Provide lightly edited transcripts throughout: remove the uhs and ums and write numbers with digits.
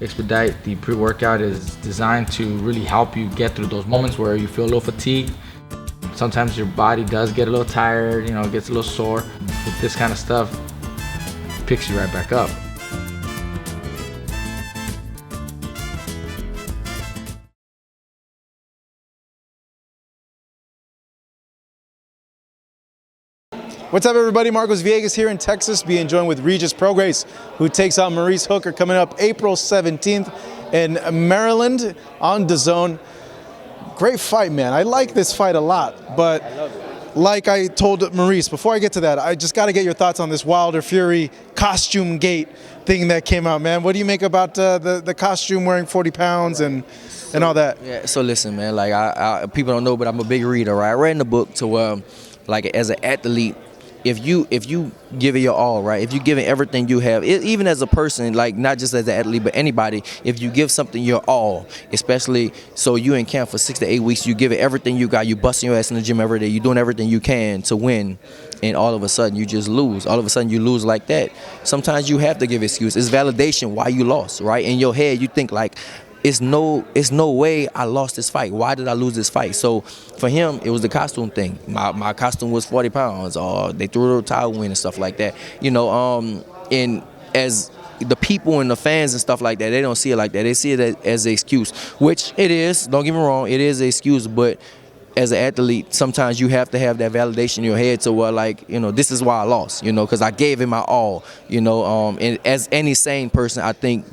Expedite, the pre-workout, is designed to really help you get through those moments where you feel a little fatigued. Sometimes your body does get a little tired, gets a little sore. With this kind of stuff, it picks you right back up. What's up, everybody? Marcos Villegas here in Texas, being joined with Regis Prograis, who takes on Maurice Hooker coming up April 17th in Maryland on DAZN. Great fight, man. I like this fight a lot, but like I told Maurice, before I get to that, I just got to get your thoughts on this Wilder Fury costume gate thing that came out, man. What do you make about the costume, wearing 40 pounds and all that? Yeah, so listen, man, like I people don't know, but I'm a big reader, right? I read in the book to like as an athlete, if you give it your all, right? If you give it everything you have, even as a person, like not just as an athlete, but anybody, if you give something your all, especially so you in camp for 6 to 8 weeks, you give it everything you got, you busting your ass in the gym every day, you doing everything you can to win, and all of a sudden you just lose. All of a sudden you lose like that. Sometimes you have to give excuse. It's validation why you lost, right? In your head you think like, it's no way I lost this fight. Why did I lose this fight? So for him, it was the costume thing. My costume was 40 pounds, or they threw a towel in and stuff like that. And as the people and the fans and stuff like that, they don't see it like that. They see it as an excuse, which it is. Don't get me wrong, it is an excuse, but as an athlete, sometimes you have to have that validation in your head to where, like, this is why I lost, because I gave it my all, and as any sane person, I think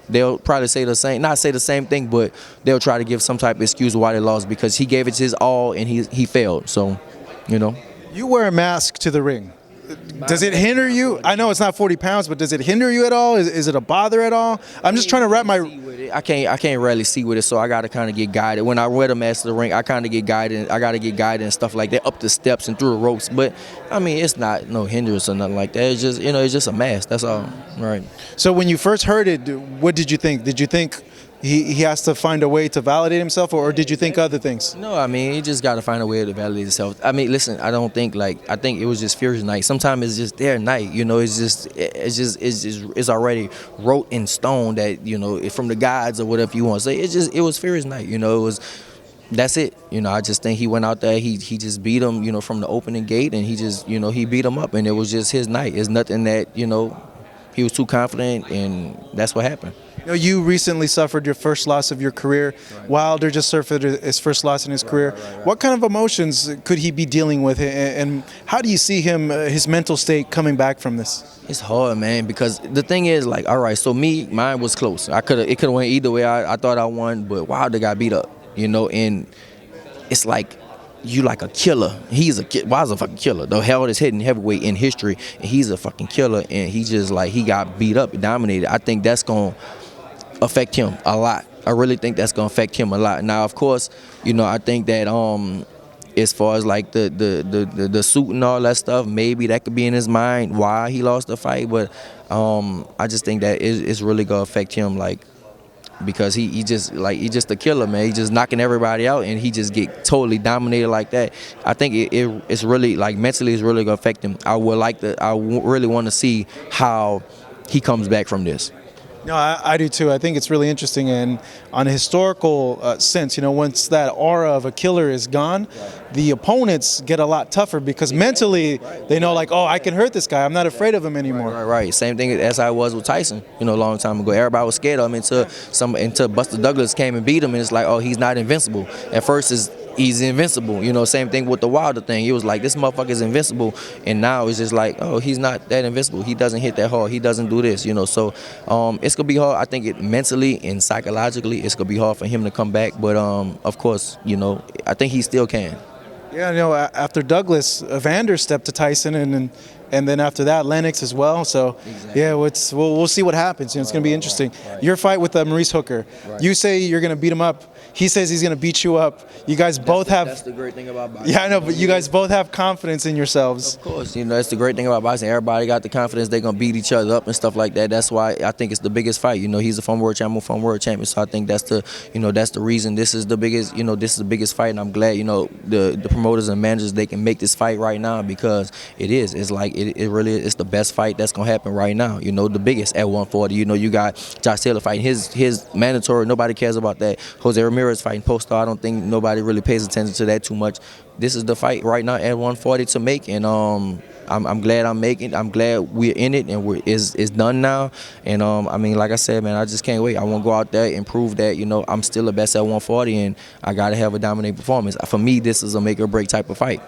they'll probably say not say the same thing, but they'll try to give some type of excuse why they lost, because he gave it his all and he failed. So, You wear a mask to the ring. Does it hinder you? I know it's not 40 pounds, but does it hinder you at all? Is it a bother at all? I'm just trying to wrap my... I can't really see with it, so I got to kind of get guided. When I wear the mask to the ring, I kind of get guided. I got to get guided and stuff like that, up the steps and through the ropes. But, I mean, it's not no hindrance or nothing like that. It's just, it's just a mask. That's all. Right. So when you first heard it, what did you think? Did you think he has to find a way to validate himself, or did you think other things? No, I mean, he just got to find a way to validate himself. I mean, listen, I think it was just Fury's night. Sometimes it's just their night, it's already wrote in stone that, from the gods or whatever you want to say. It was Fury's night, that's it. I just think he went out there, he just beat him, from the opening gate, and he just, he beat him up, and it was just his night. It's nothing that, he was too confident, and that's what happened. You recently suffered your first loss of your career. Right. Wilder just suffered his first loss in his career. Right. What kind of emotions could he be dealing with, and how do you see him, his mental state coming back from this? It's hard, man, because the thing is, like, all right, so mine was close. It could have went either way. I thought I won, but Wilder got beat up, and it's like, you like a killer. Wilder's a fucking killer. The hardest hitting heavyweight in history, and he's a fucking killer, and he just, like, he got beat up and dominated. I think that's going to affect him a lot. I really think that's going to affect him a lot. Now, of course, I think that as far as like the suit and all that stuff, maybe that could be in his mind why he lost the fight, but I just think that it's really going to affect him, like, because he just a killer, man. He's just knocking everybody out, and he just get totally dominated like that. I think it's really, like, mentally it's really going to affect him. I really want to see how he comes back from this. No, I do too. I think it's really interesting, and on a historical sense, once that aura of a killer is gone, the opponents get a lot tougher, because mentally they know, like, oh, I can hurt this guy. I'm not afraid of him anymore. Right. Same thing as I was with Tyson, a long time ago. Everybody was scared of him until Buster Douglas came and beat him, and it's like, oh, he's not invincible. At first, he's invincible. Same thing with the Wilder thing. It was like, this motherfucker is invincible, and now it's just like, oh, he's not that invincible. He doesn't hit that hard. He doesn't do this. So it's gonna be hard. I think mentally and psychologically, it's gonna be hard for him to come back. But of course, I think he still can. Yeah, after Douglas, Evander stepped to Tyson, and then after that, Lennox as well. So, exactly. Yeah, we'll see what happens. It's going to be interesting. Right. Your fight with Maurice Hooker, you say you're going to beat him up. He says he's going to beat you up. You guys both have... That's the great thing about boxing. Yeah, I know, but you guys both have confidence in yourselves. Of course, that's the great thing about boxing. Everybody got the confidence they're going to beat each other up and stuff like that. That's why I think it's the biggest fight. He's a former world champion, former world champion. So I think that's the reason this is the biggest, this is the biggest fight. And I'm glad, the promoters and managers, they can make this fight right now, because it is. It's like, it really is the best fight that's gonna happen right now. You know, the biggest at 140. You know, you got Josh Taylor fighting his mandatory. Nobody cares about that. Jose Ramirez fighting Postal. I don't think nobody really pays attention to that too much. This is the fight right now at 140 to make, and I'm glad I'm making. I'm glad we're in it, and it's done now. And I mean, like I said, man, I just can't wait. I want to go out there and prove that, you know, I'm still the best at 140, and I gotta have a dominant performance. For me, this is a make or break type of fight,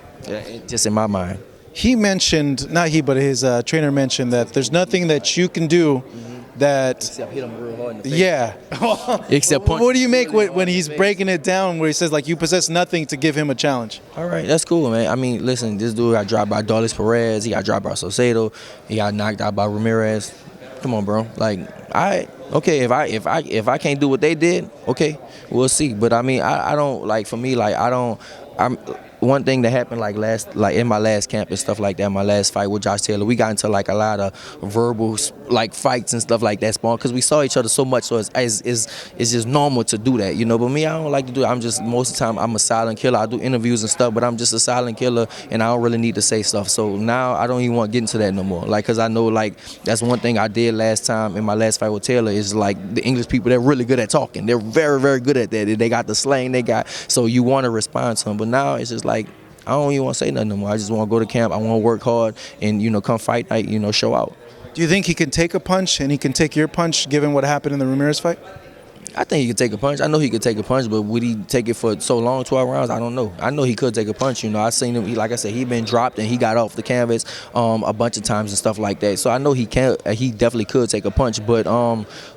just in my mind. He mentioned, not he, but his trainer mentioned that there's nothing that you can do that. Except hit him real hard in the face. Yeah. Except punch. What do you make when he's breaking it down, where he says like you possess nothing to give him a challenge? All right, that's cool, man. I mean, listen, this dude got dropped by Regis Prograis. He got dropped by Saucedo. He got knocked out by Ramirez. Come on, bro. Like, okay, if I can't do what they did, okay, we'll see. But I mean, I don't, like, for me, like, one thing that happened like in my last camp and stuff like that, my last fight with Josh Taylor, we got into like a lot of verbal like fights and stuff like that, spawn, because we saw each other so much, so it's just normal to do that, you know. But me, I don't like to do it. I'm just, most of the time, I'm a silent killer. I do interviews and stuff, but I'm just a silent killer, and I don't really need to say stuff. So now I don't even want to get into that no more, like, because I know, like, that's one thing I did last time in my last fight with Taylor, is like the English people, they're really good at talking. They're very, very good at that. They got the slang, so you want to respond to them. But now it's just like, I don't even want to say nothing no more. I just want to go to camp. I want to work hard and, you know, come fight night, you know, show out. Do you think he can take a punch and he can take your punch, given what happened in the Ramirez fight? I think he could take a punch. I know he could take a punch, but would he take it for so long, 12 rounds? I don't know. I know he could take a punch. You know, I seen him. Like I said, he been dropped and he got off the canvas a bunch of times and stuff like that. So I know he can. He definitely could take a punch. But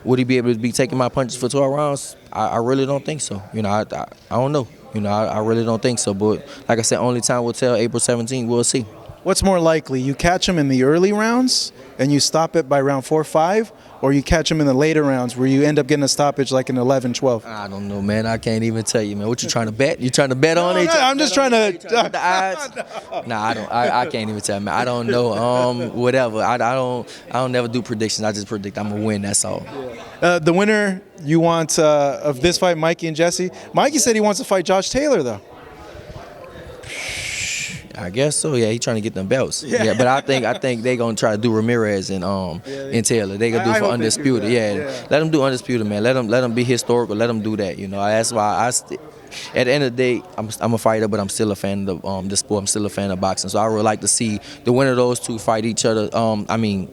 would he be able to be taking my punches for 12 rounds? I really don't think so. You know, I don't know. You know, I really don't think so. But like I said, only time will tell. April 17th, we'll see. What's more likely? You catch him in the early rounds and you stop it by round 4 or 5, or you catch him in the later rounds where you end up getting a stoppage like in 11, 12? I don't know, man. I can't even tell you, man. What you trying to bet? You trying to bet on it? No, I'm just trying to. The odds? Nah, I don't. I can't even tell, man. I don't know. Whatever. I don't never do predictions. I just predict I'm gonna win. That's all. The winner you want of this fight, Mikey and Jesse. Mikey said he wants to fight Josh Taylor, though. I guess so. Yeah, he trying to get them belts. Yeah, but I think they gonna try to do Ramirez and Taylor. They gonna do for undisputed. Yeah, let them do undisputed, man. Let them be historical. Let them do that. You know, that's why at the end of the day, I'm a fighter, but I'm still a fan of the sport. I'm still a fan of boxing. So I would like to see the winner of those two fight each other.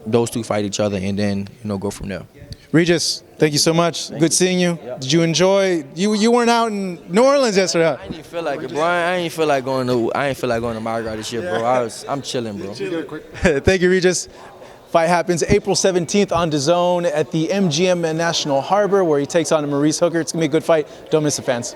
Those two fight each other, and then, you know, go from there. Regis, thank you so much. Good seeing you. Yep. Did you enjoy? You weren't out in New Orleans yesterday. I didn't feel like it, bro. I ain't feel like going to Mardi Gras this year, bro. I'm chilling, bro. Thank you, Regis. Fight happens April 17th on DAZN at the MGM National Harbor, where he takes on Maurice Hooker. It's gonna be a good fight. Don't miss it, fans.